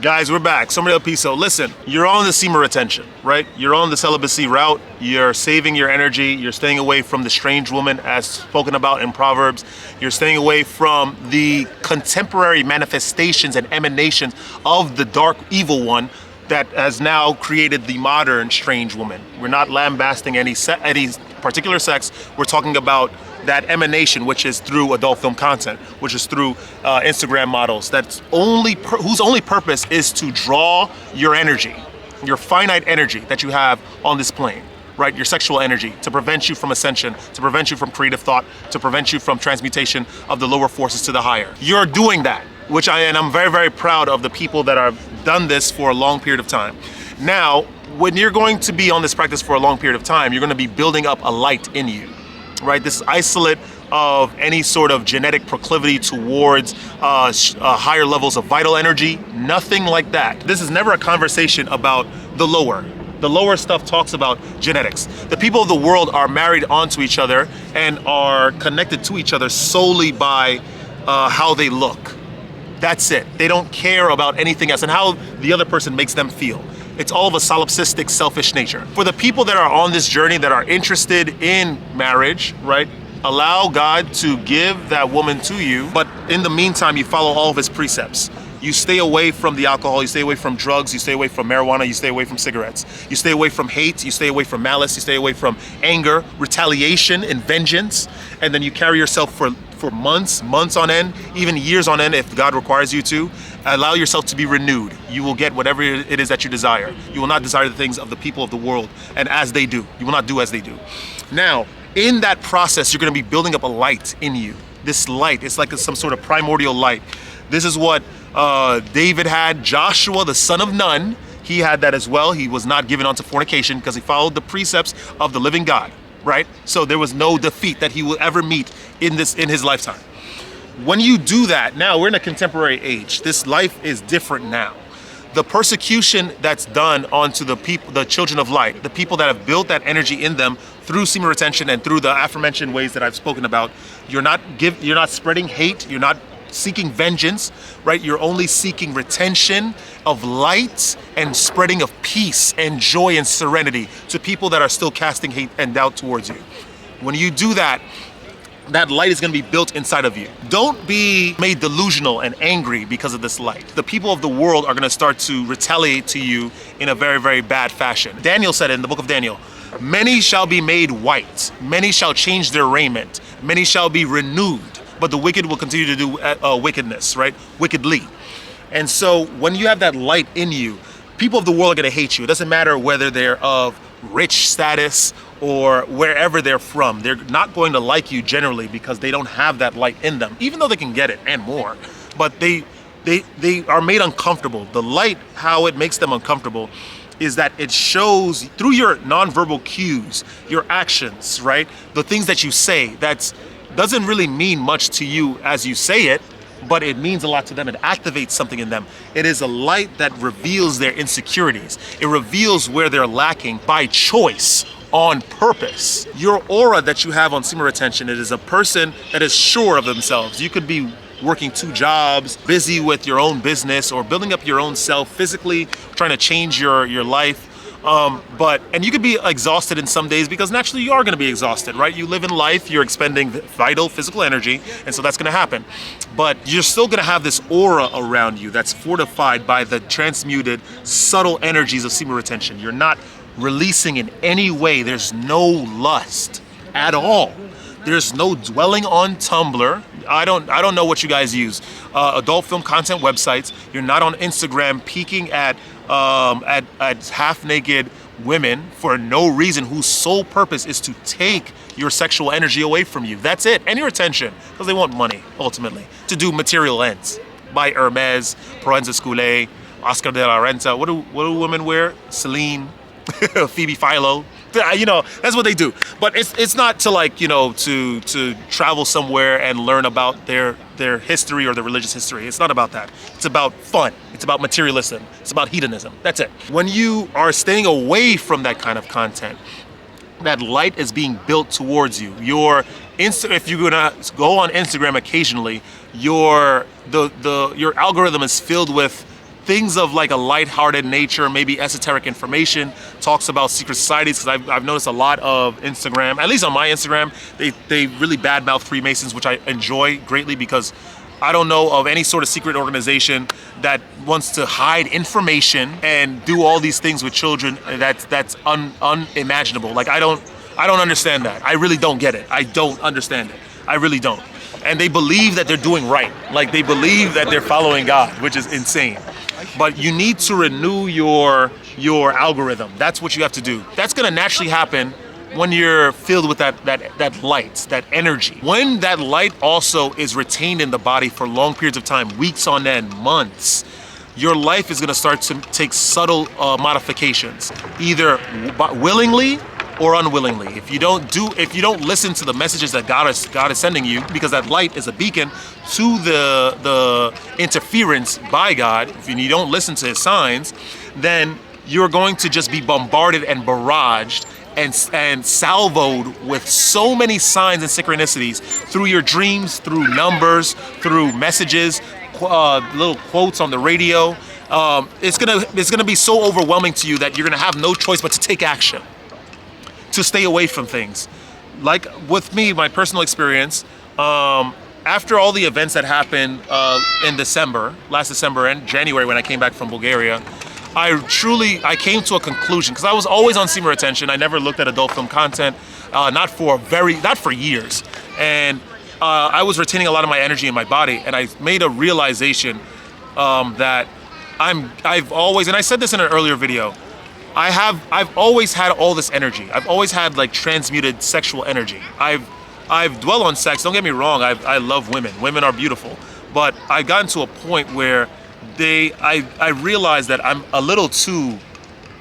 Guys, we're back. Somebody LP. So listen, you're on the semen retention, right? You're on the celibacy route. You're saving your energy. You're staying away from the strange woman as spoken about in Proverbs. You're staying away from the contemporary manifestations and emanations of the dark evil one that has now created the modern strange woman. We're not lambasting any particular sex. We're talking about that emanation, which is through adult film content, which is through Instagram models. That's whose only purpose is to draw your energy, your finite energy that you have on this plane, right? Your sexual energy, to prevent you from ascension, to prevent you from creative thought, to prevent you from transmutation of the lower forces to the higher. You're doing that, and I'm very, very proud of the people that have done this for a long period of time. Now, when you're going to be on this practice for a long period of time, you're going to be building up a light in you. Right, this is isolate of any sort of genetic proclivity towards higher levels of vital energy, nothing like that. This is never a conversation about the lower. The lower stuff talks about genetics. The people of the world are married onto each other and are connected to each other solely by how they look. That's it. They don't care about anything else and how the other person makes them feel. It's all of a solipsistic, selfish nature. For the people that are on this journey, that are interested in marriage, right? Allow God to give that woman to you, but in the meantime, you follow all of his precepts. You stay away from the alcohol, you stay away from drugs, you stay away from marijuana, you stay away from cigarettes. You stay away from hate, you stay away from malice, you stay away from anger, retaliation, and vengeance. And then you carry yourself for months on end, even years on end if God requires you to. Allow yourself to be renewed. You will get whatever it is that you desire. You will not desire the things of the people of the world and as they do. You will not do as they do. Now, in that process, you're going to be building up a light in you. This light, it's like some sort of primordial light. This is what David had. Joshua, the son of Nun, he had that as well. He was not given unto fornication because he followed the precepts of the living God, right? So there was no defeat that he will ever meet in his lifetime. When you do that, now we're in a contemporary age. This life is different now. The persecution that's done onto the people, the children of light, the people that have built that energy in them through semen retention and through the aforementioned ways that I've spoken about, you're not spreading hate, you're not seeking vengeance, right? You're only seeking retention of light and spreading of peace and joy and serenity to people that are still casting hate and doubt towards you. When you do that, that light is going to be built inside of you. Don't be made delusional and angry because of this light. The people of the world are going to start to retaliate to you in a very, very bad fashion. Daniel said it in the book of Daniel, many shall be made white, many shall change their raiment, many shall be renewed, but the wicked will continue to do wickedness, right? Wickedly. And so when you have that light in you, people of the world are going to hate you. It doesn't matter whether they're of rich status or wherever they're from. They're not going to like you generally because they don't have that light in them, even though they can get it and more. But they are made uncomfortable. The light, how it makes them uncomfortable is that it shows through your nonverbal cues, your actions, right? The things that you say that doesn't really mean much to you as you say it, but it means a lot to them. It activates something in them. It is a light that reveals their insecurities. It reveals where they're lacking by choice, on purpose. Your aura that you have on semen retention, it is a person that is sure of themselves. You could be working 2 jobs, busy with your own business or building up your own self physically, trying to change your life. And you could be exhausted in some days because naturally you are going to be exhausted, right? You live in life, you're expending vital physical energy, and so that's going to happen. But you're still going to have this aura around you that's fortified by the transmuted, subtle energies of semen retention. You're not releasing in any way. There's no lust at all. There's no dwelling on Tumblr. I don't know what you guys use. Adult film content websites. You're not on Instagram peeking at half-naked women for no reason, whose sole purpose is to take your sexual energy away from you. That's it. And your attention, because they want money, ultimately, to do material ends. Buy Hermes, Proenza Scoulet, Oscar de la Renta. What do women wear? Celine, Phoebe Philo. You know, that's what they do. But it's not to to travel somewhere and learn about their history or their religious history. It's not about that. It's about fun. It's about materialism. It's about hedonism. That's it. When you are staying away from that kind of content, that light is being built towards you. If you're gonna go on Instagram occasionally, your algorithm is filled with things of like a lighthearted nature, maybe esoteric information, talks about secret societies, because I've noticed a lot of Instagram, at least on my Instagram, they really badmouth Freemasons, which I enjoy greatly, because I don't know of any sort of secret organization that wants to hide information and do all these things with children. That's unimaginable. Like, I don't understand that. I really don't get it. I don't understand it. I really don't. And they believe that they're doing right. Like, they believe that they're following God, which is insane. But you need to renew your algorithm. That's what you have to do. That's gonna naturally happen when you're filled with that light, that energy. When that light also is retained in the body for long periods of time, weeks on end, months, your life is gonna start to take subtle modifications, either willingly or unwillingly. If you don't listen to the messages that God is sending you, because that light is a beacon to the interference by God, if you don't listen to his signs, then you're going to just be bombarded and barraged and salvoed with so many signs and synchronicities through your dreams, through numbers, through messages, little quotes on the radio. It's gonna be so overwhelming to you that you're gonna have no choice but to take action, to stay away from things. Like with me, my personal experience, after all the events that happened in last December and January when I came back from Bulgaria, I came to a conclusion, because I was always on semen retention. I never looked at adult film content, not for years. And I was retaining a lot of my energy in my body, and I made a realization that I've always, and I said this in an earlier video, I've always had all this energy. I've always had like transmuted sexual energy. I've dwelled on sex, don't get me wrong, I love women. Women are beautiful. But I've gotten to a point where I realized that I'm a little too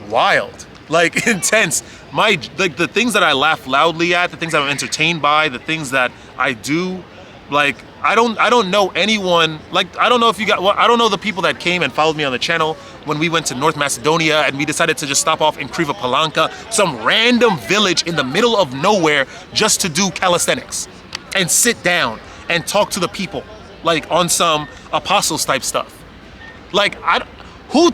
wild, like intense. The things that I laugh loudly at, the things that I'm entertained by, the things that I do, like I don't know anyone, like I don't know if you got, well, I don't know the people that came and followed me on the channel when we went to North Macedonia and we decided to just stop off in Kriva Palanka, some random village in the middle of nowhere, just to do calisthenics and sit down and talk to the people, like on some apostles type stuff. Like, who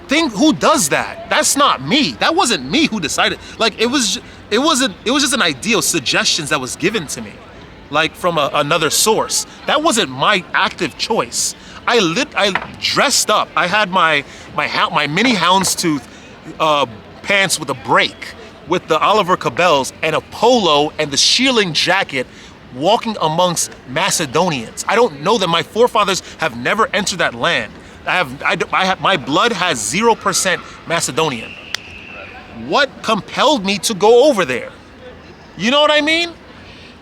does that? That's not me. That wasn't me who decided. Like, it was just an idea, suggestions that was given to me, like from another source. That wasn't my active choice. I dressed up. I had my mini houndstooth pants with a break, with the Oliver Cabells and a polo and the shearling jacket, walking amongst Macedonians. I don't know them. My forefathers have never entered that land. My blood has 0% Macedonian. What compelled me to go over there? You know what I mean?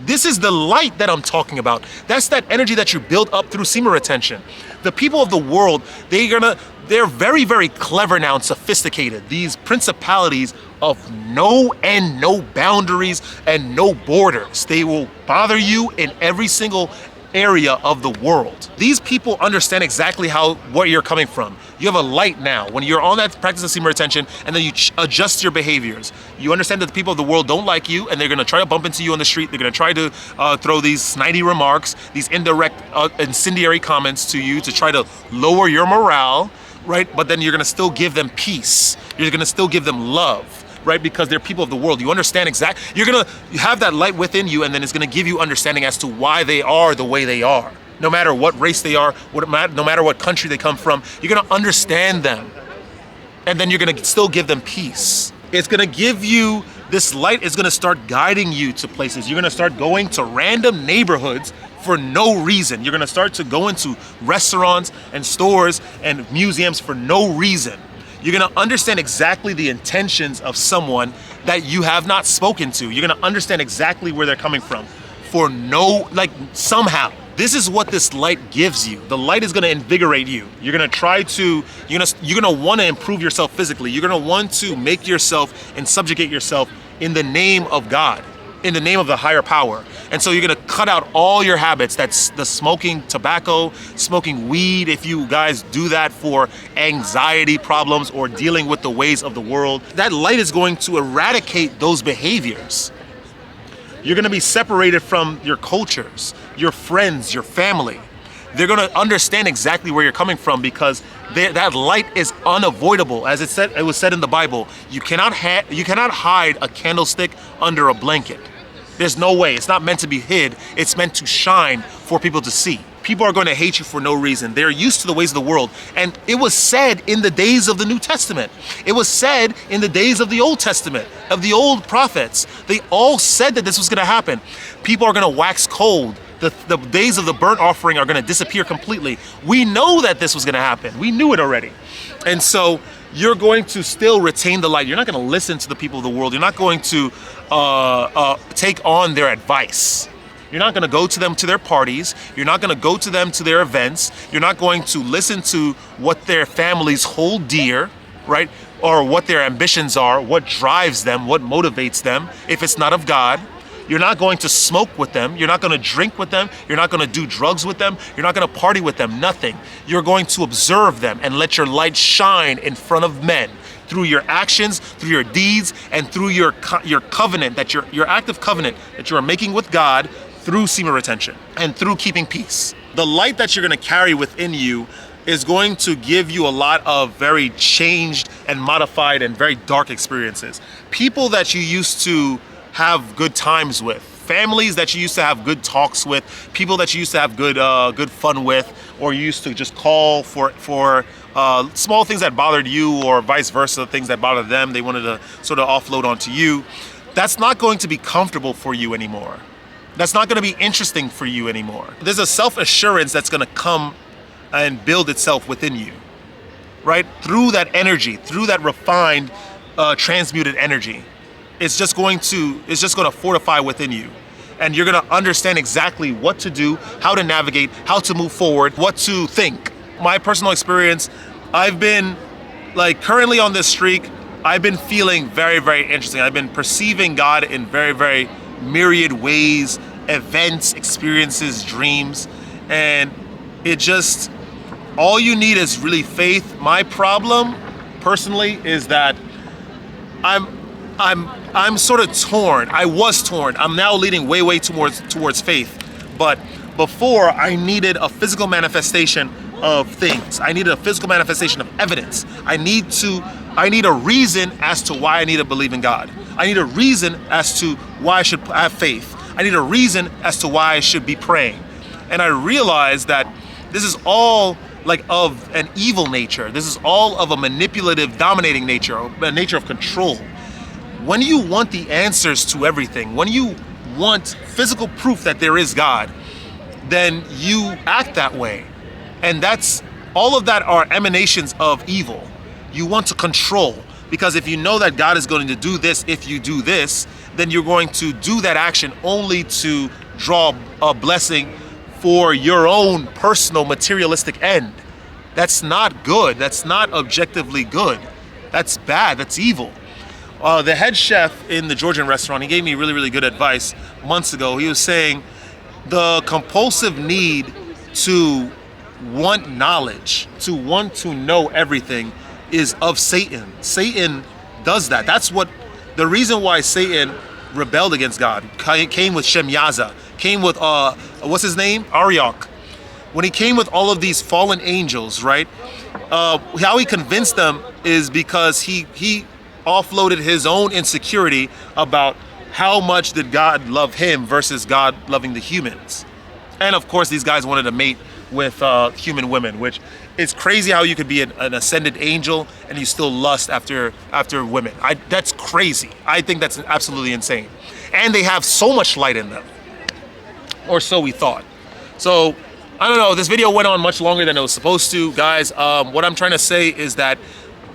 This is the light that I'm talking about. That's that energy that you build up through semen retention. The people of the world, they're very, very clever now and sophisticated. These principalities of no end, no boundaries, and no borders. They will bother you in every single area of the world. These people understand exactly where you're coming from. You have a light now. When you're on that practice of semen retention, and then you adjust your behaviors, you understand that the people of the world don't like you, and they're gonna try to bump into you on the street. They're gonna try to throw these snidey remarks, these indirect incendiary comments to you to try to lower your morale, right? But then you're gonna still give them peace. You're gonna still give them love, right? Because they're people of the world. You understand you're gonna have that light within you, and then it's gonna give you understanding as to why they are the way they are. No matter what race they are, no matter what country they come from, you're gonna understand them. And then you're gonna still give them peace. It's gonna give you, this light is gonna start guiding you to places. You're gonna start going to random neighborhoods for no reason. You're gonna start to go into restaurants and stores and museums for no reason. You're gonna understand exactly the intentions of someone that you have not spoken to. You're gonna understand exactly where they're coming from somehow. This is what this light gives you. The light is gonna invigorate you. You're gonna wanna improve yourself physically. You're gonna want to make yourself and subjugate yourself in the name of God, in the name of the higher power. And so you're gonna cut out all your habits. That's the smoking tobacco, smoking weed, if you guys do that for anxiety problems or dealing with the ways of the world. That light is going to eradicate those behaviors. You're gonna be separated from your cultures, your friends, your family. they're going to understand exactly where you're coming from, because that light is unavoidable. As it was said in the Bible, you cannot hide a candlestick under a blanket. There's no way. It's not meant to be hid. It's meant to shine for people to see. People are going to hate you for no reason. They're used to the ways of the world. And it was said in the days of the New Testament. It was said in the days of the Old Testament, of the old prophets. They all said that this was going to happen. People are going to wax cold. The days of the burnt offering are going to disappear completely. We know that this was going to happen. We knew it already. And so you're going to still retain the light. You're not going to listen to the people of the world. You're not going to take on their advice. You're not going to go to them to their parties. You're not going to go to them to their events. You're not going to listen to what their families hold dear, right? Or what their ambitions are, what drives them, what motivates them, if it's not of God. You're not going to smoke with them. You're not going to drink with them. You're not going to do drugs with them. You're not going to party with them, nothing. You're going to observe them and let your light shine in front of men through your actions, through your deeds, and through your covenant, that your active covenant that you are making with God through semen retention and through keeping peace. The light that you're going to carry within you is going to give you a lot of very changed and modified and very dark experiences. People that you used to have good times with, families that you used to have good talks with, people that you used to have good fun with, or you used to just call for small things that bothered you, or vice versa, things that bothered them, they wanted to sort of offload onto you. That's not going to be comfortable for you anymore. That's not going to be interesting for you anymore. There's a self-assurance that's going to come and build itself within you, right? Through that energy, through that refined, transmuted energy. It's just going to fortify within you. And you're going to understand exactly what to do, how to navigate, how to move forward, what to think. My personal experience, I've been currently on this streak, I've been feeling very, very interesting. I've been perceiving God in very, very myriad ways, events, experiences, dreams. And it just, all you need is really faith. My problem personally is that I'm sort of torn. I was torn. I'm now leaning way towards faith. But before, I needed a physical manifestation of things. I needed a physical manifestation of evidence. I need a reason as to why I need to believe in God. I need a reason as to why I should have faith. I need a reason as to why I should be praying. And I realized that this is all of an evil nature. This is all of a manipulative, dominating nature, a nature of control. When you want the answers to everything, when you want physical proof that there is God, then you act that way. And all of that are emanations of evil. You want to control, because if you know that God is going to do this, if you do this, then you're going to do that action only to draw a blessing for your own personal materialistic end. That's not good. That's not objectively good. That's bad. That's evil. The head chef in the Georgian restaurant, he gave me really, really good advice months ago. He was saying the compulsive need to want knowledge, to want to know everything, is of Satan. Satan does that. That's the reason why Satan rebelled against God. Came with Shemyaza, came with what's his name? Arioch. When he came with all of these fallen angels, right? How he convinced them is because he offloaded his own insecurity about how much did God love him versus God loving the humans. And of course, these guys wanted to mate with human women, which is crazy how you could be an ascended angel and you still lust after women. That's crazy. I think that's absolutely insane. And they have so much light in them, or so we thought. So I don't know, this video went on much longer than it was supposed to. Guys, what I'm trying to say is that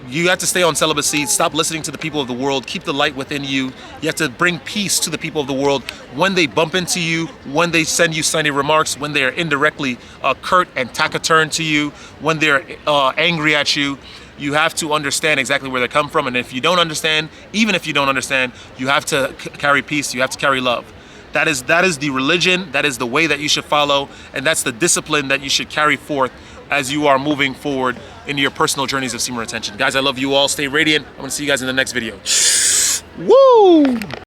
you have to stay on celibacy. Stop listening to the people of the world. Keep the light within you. You have to bring peace to the people of the world. When they bump into you, when they send you snide remarks, when they are indirectly curt and taciturn to you, when they're angry at you, you have to understand exactly where they come from. And if you don't understand, even if you don't understand, you have to carry peace. You have to carry love. That is the religion. That is the way that you should follow. And that's the discipline that you should carry forth as you are moving forward into your personal journeys of semen retention. Guys, I love you all. Stay radiant. I'm going to see you guys in the next video. Woo!